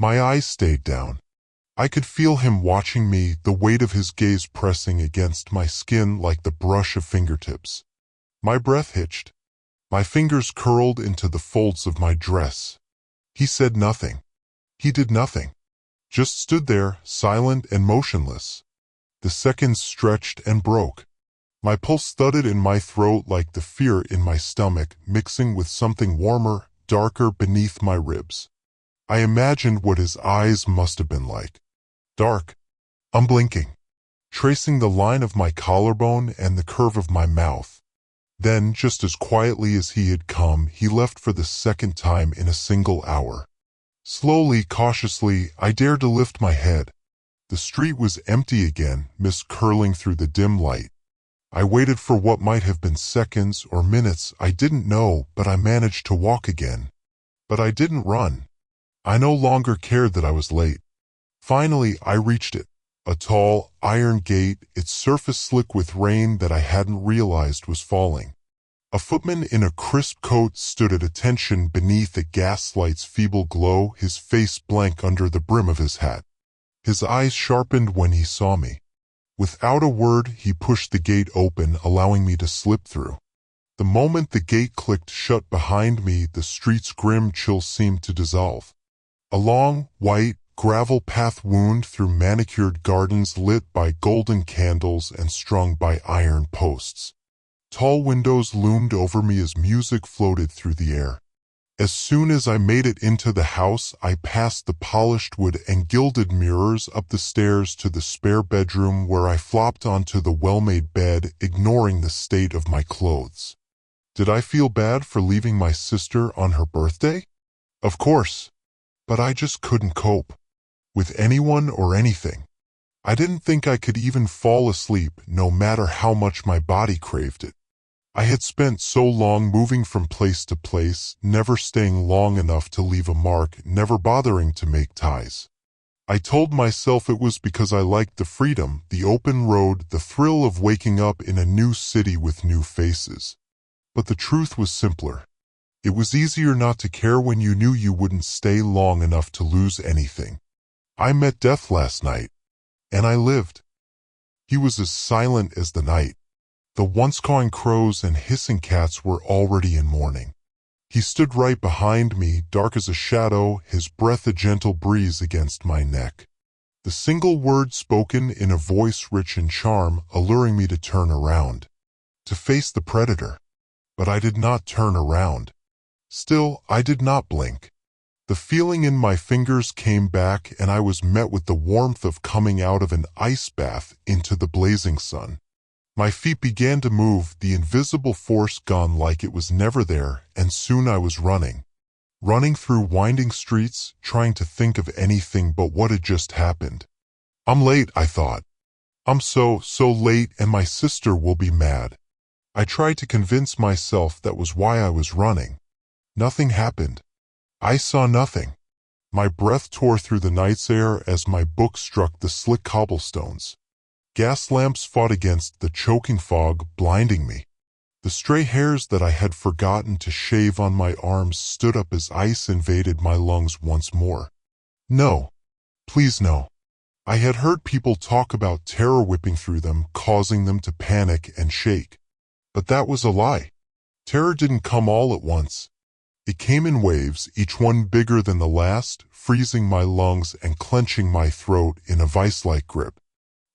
My eyes stayed down. I could feel him watching me, the weight of his gaze pressing against my skin like the brush of fingertips. My breath hitched. My fingers curled into the folds of my dress. He said nothing. He did nothing. Just stood there, silent and motionless. The seconds stretched and broke. My pulse thudded in my throat like the fear in my stomach, mixing with something warmer, darker beneath my ribs. I imagined what his eyes must have been like. Dark, unblinking, tracing the line of my collarbone and the curve of my mouth. Then, just as quietly as he had come, he left for the second time in a single hour. Slowly, cautiously, I dared to lift my head. The street was empty again, mist curling through the dim light. I waited for what might have been seconds or minutes, I didn't know, but I managed to walk again. But I didn't run. I no longer cared that I was late. Finally, I reached it. A tall, iron gate, its surface slick with rain that I hadn't realized was falling. A footman in a crisp coat stood at attention beneath the gaslight's feeble glow, his face blank under the brim of his hat. His eyes sharpened when he saw me. Without a word, he pushed the gate open, allowing me to slip through. The moment the gate clicked shut behind me, the street's grim chill seemed to dissolve. A long, white, gravel path wound through manicured gardens lit by golden candles and strung by iron posts. Tall windows loomed over me as music floated through the air. As soon as I made it into the house, I passed the polished wood and gilded mirrors up the stairs to the spare bedroom where I flopped onto the well-made bed, ignoring the state of my clothes. Did I feel bad for leaving my sister on her birthday? Of course. But I just couldn't cope. With anyone or anything. I didn't think I could even fall asleep, no matter how much my body craved it. I had spent so long moving from place to place, never staying long enough to leave a mark, never bothering to make ties. I told myself it was because I liked the freedom, the open road, the thrill of waking up in a new city with new faces. But the truth was simpler. It was easier not to care when you knew you wouldn't stay long enough to lose anything. I met death last night, and I lived. He was as silent as the night. The once cawing crows and hissing cats were already in mourning. He stood right behind me, dark as a shadow, his breath a gentle breeze against my neck. The single word spoken in a voice rich in charm, alluring me to turn around, to face the predator. But I did not turn around. Still, I did not blink. The feeling in my fingers came back, and I was met with the warmth of coming out of an ice bath into the blazing sun. My feet began to move, the invisible force gone like it was never there, and soon I was running. Running through winding streets, trying to think of anything but what had just happened. I'm late, I thought. I'm so late, and my sister will be mad. I tried to convince myself that was why I was running. Nothing happened. I saw nothing. My breath tore through the night's air as my book struck the slick cobblestones. Gas lamps fought against the choking fog, blinding me. The stray hairs that I had forgotten to shave on my arms stood up as ice invaded my lungs once more. No. Please no. I had heard people talk about terror whipping through them, causing them to panic and shake. But that was a lie. Terror didn't come all at once. It came in waves, each one bigger than the last, freezing my lungs and clenching my throat in a vice-like grip.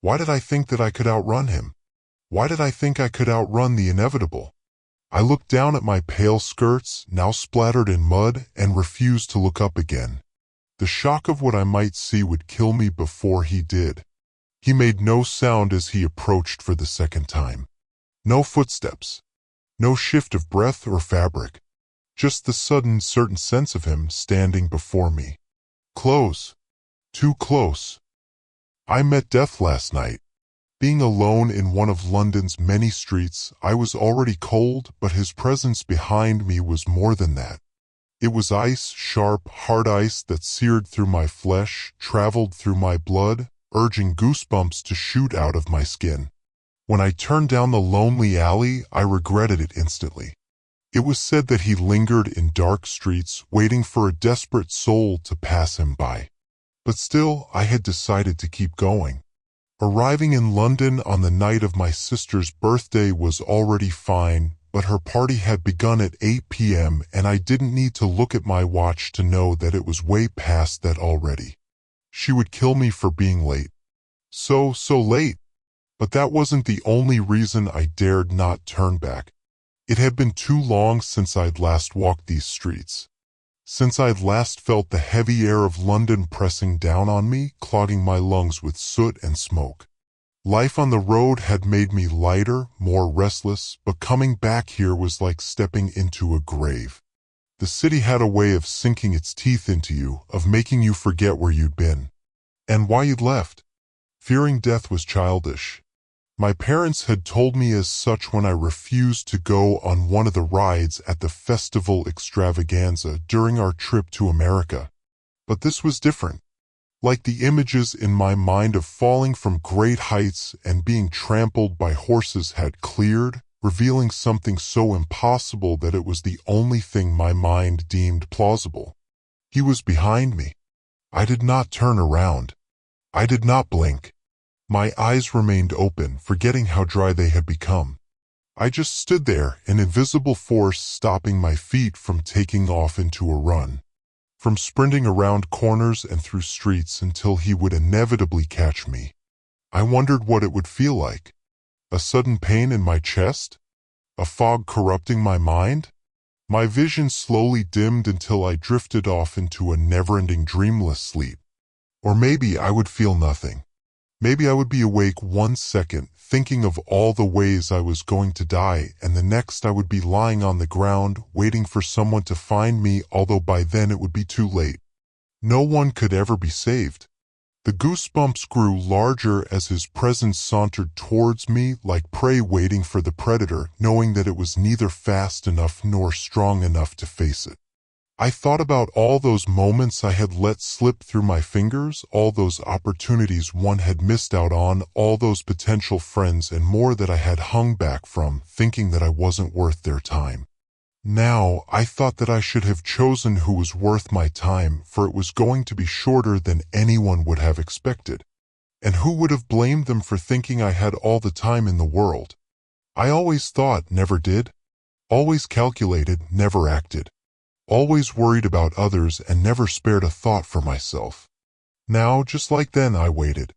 Why did I think that I could outrun him? Why did I think I could outrun the inevitable? I looked down at my pale skirts, now splattered in mud, and refused to look up again. The shock of what I might see would kill me before he did. He made no sound as he approached for the second time. No footsteps. No shift of breath or fabric. Just the sudden certain sense of him standing before me. Close. Too close. I met death last night. Being alone in one of London's many streets, I was already cold, but his presence behind me was more than that. It was ice, sharp, hard ice that seared through my flesh, traveled through my blood, urging goosebumps to shoot out of my skin. When I turned down the lonely alley, I regretted it instantly. It was said that he lingered in dark streets, waiting for a desperate soul to pass him by. But still, I had decided to keep going. Arriving in London on the night of my sister's birthday was already fine, but her party had begun at 8 p.m. and I didn't need to look at my watch to know that it was way past that already. She would kill me for being late. So late. But that wasn't the only reason I dared not turn back. It had been too long since I'd last walked these streets. Since I'd last felt the heavy air of London pressing down on me, clogging my lungs with soot and smoke. Life on the road had made me lighter, more restless, but coming back here was like stepping into a grave. The city had a way of sinking its teeth into you, of making you forget where you'd been. And why you'd left. Fearing death was childish. My parents had told me as such when I refused to go on one of the rides at the festival extravaganza during our trip to America. But this was different. Like the images in my mind of falling from great heights and being trampled by horses had cleared, revealing something so impossible that it was the only thing my mind deemed plausible. He was behind me. I did not turn around. I did not blink. My eyes remained open, forgetting how dry they had become. I just stood there, an invisible force stopping my feet from taking off into a run. From sprinting around corners and through streets until he would inevitably catch me. I wondered what it would feel like. A sudden pain in my chest? A fog corrupting my mind? My vision slowly dimmed until I drifted off into a never-ending dreamless sleep. Or maybe I would feel nothing. Maybe I would be awake 1 second, thinking of all the ways I was going to die, and the next I would be lying on the ground, waiting for someone to find me, although by then it would be too late. No one could ever be saved. The goosebumps grew larger as his presence sauntered towards me like prey waiting for the predator, knowing that it was neither fast enough nor strong enough to face it. I thought about all those moments I had let slip through my fingers, all those opportunities one had missed out on, all those potential friends and more that I had hung back from, thinking that I wasn't worth their time. Now, I thought that I should have chosen who was worth my time, for it was going to be shorter than anyone would have expected. And who would have blamed them for thinking I had all the time in the world? I always thought, never did. Always calculated, never acted. Always worried about others and never spared a thought for myself. Now, just like then, I waited.